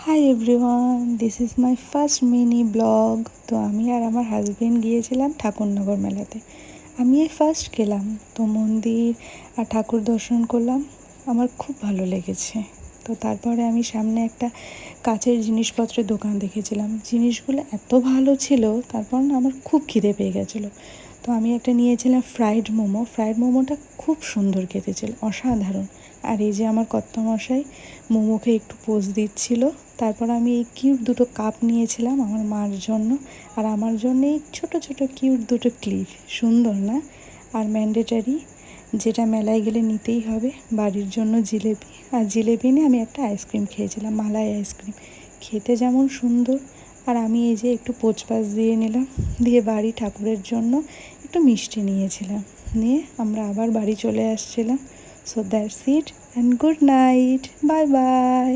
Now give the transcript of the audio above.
Hi everyone, this is my first mini blog. তো আমি আর আমার হাজবেন্ড গিয়েছিলাম ঠাকুরনগর মেলাতে। আমি এই ফার্স্ট গেলাম, তো মন্দির আর ঠাকুর দর্শন করলাম। আমার খুব ভালো লেগেছে। তো তারপরে আমি সামনে একটা কাচের জিনিসপত্রের দোকান দেখেছিলাম। জিনিসগুলো এত ভালো ছিল, তারপর না আমার খুব খিদে পেয়ে গেছিলো। তো আমি একটা নিয়েছিলাম ফ্রাইড মোমো। ফ্রাইড মোমোটা খুব সুন্দর খেতে ছিল, অসাধারণ। আর এই যে আমার কর্তামশাই মোমোকে একটু পোজ দিচ্ছিল। তারপর আমি এই কিউট দুটো কাপ নিয়েছিলাম আমার মার জন্য, আর আমার জন্য এই ছোটো ছোটো কিউট দুটো ক্লিপ। সুন্দর না? আর ম্যান্ডেটারি, যেটা মেলায় গেলে নিতেই হবে, বাড়ির জন্য জিলেপি। আর জিলেপি নিয়ে আমি একটা আইসক্রিম খেয়েছিলাম, মালাই আইসক্রিম। খেতে যেমন সুন্দর। আর আমি এই যে একটু পোচপাস দিয়ে নিলাম, দিয়ে বাড়ি ঠাকুরের জন্য একটু মিষ্টি নিয়েছিলাম। নিয়ে আমরা আবার বাড়ি চলে আসছিলাম। So that's it and good night, bye bye.